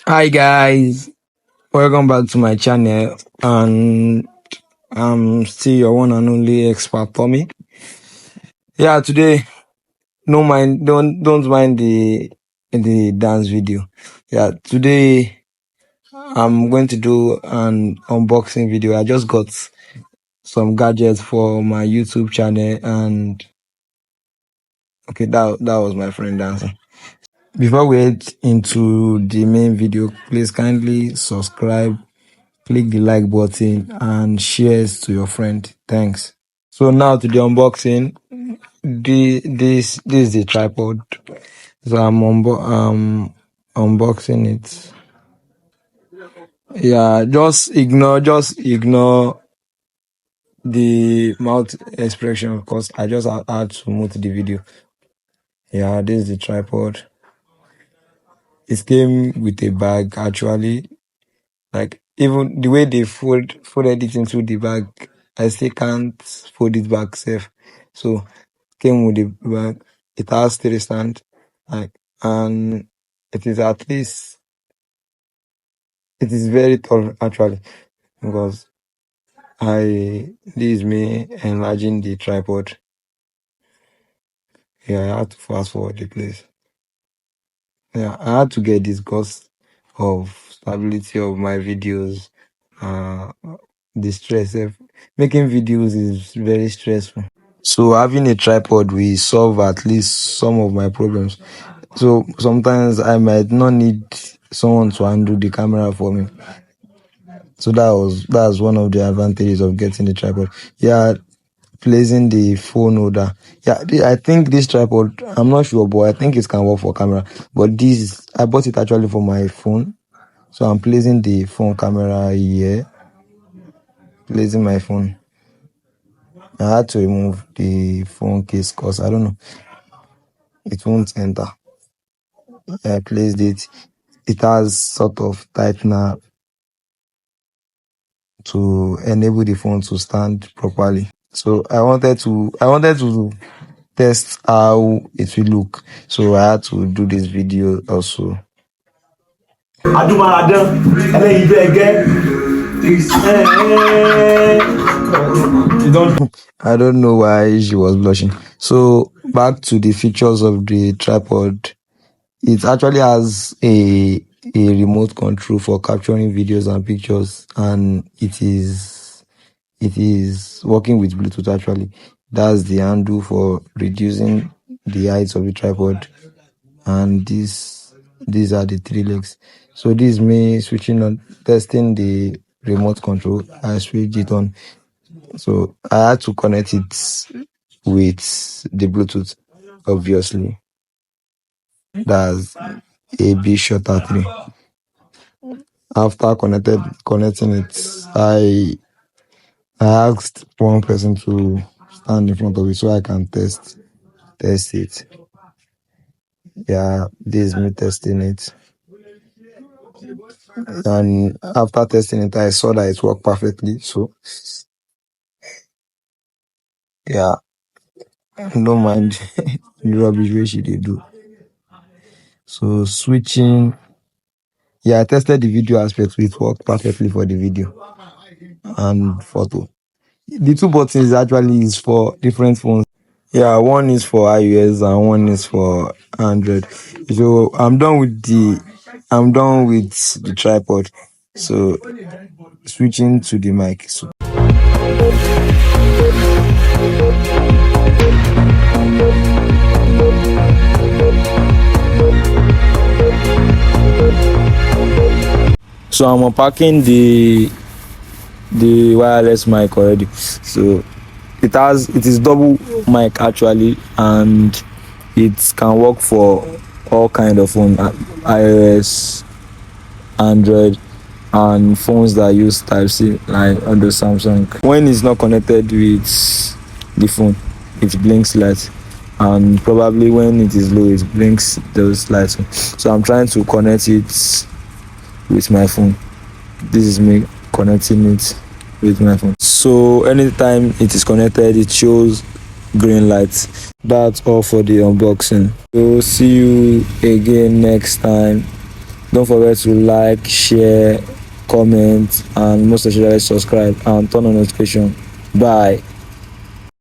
Hi guys, welcome back to my channel, and I'm still your one and only expert Tommy. Yeah, today don't mind the dance video. Yeah, today I'm going to do an unboxing video. I just got some gadgets for my YouTube channel, and okay, that was my friend dancing. Before we head into the main video, please kindly subscribe, click the like button, and share it to your friend. Thanks. So now to the unboxing. This is the tripod. So I'm unboxing it. Yeah, just ignore the mouth expression because I just had to move the video. Yeah, this is the tripod. It came with a bag actually. Like even the way they folded it into the bag, I still can't fold it back safe. So came with the bag. It has three stand, like, and it is at least it is very tall actually because this is me enlarging the tripod. Yeah, I had to fast forward the place. Yeah, I had to get this because of stability of my videos. Uh, the stress. Making videos is very stressful. So having a tripod will solve at least some of my problems. So sometimes I might not need someone to handle the camera for me. So that's one of the advantages of getting a tripod. Yeah, placing the phone holder. Yeah, I think this tripod, I'm not sure, but I think it can work for camera. But this, I bought it actually for my phone. So I'm placing the phone camera here, placing my phone. I had to remove the phone case because I don't know, it won't enter. I placed it. It has sort of tightener to enable the phone to stand properly. So I wanted to test how it will look. So I had to do this video also. I don't know why she was blushing. So back to the features of the tripod. It actually has a remote control for capturing videos and pictures, and it is working with Bluetooth actually. That's the handle for reducing the height of the tripod, and these are the three legs. So this is me switching on, testing the remote control. I switched it on. So I had to connect it with the Bluetooth, obviously. That's AB Shutter 3. After connecting it, I asked one person to stand in front of it so I can test it. Yeah, this is me testing it. And after testing it, I saw that it worked perfectly. So yeah, don't mind the rubbish way she did do. So switching, yeah, I tested the video aspect, so it worked perfectly for the video and photo. The two buttons actually is for different phones. Yeah, one is for iOS and one is for Android. So I'm done with the tripod. So switching to the mic. So I'm unpacking the wireless mic already. So it is double mic actually, and it can work for all kind of phone, iOS, Android, and phones that use Type C, like on the Samsung. When it's not connected with the phone, it blinks lights, and probably when it is low, it blinks those lights. So I'm trying to connect it with my phone. This is me connecting it with my phone. So anytime it is connected, it shows green lights. That's all for the unboxing. So see you again next time. Don't forget to like, share, comment, and most especially subscribe and turn on notification. Bye.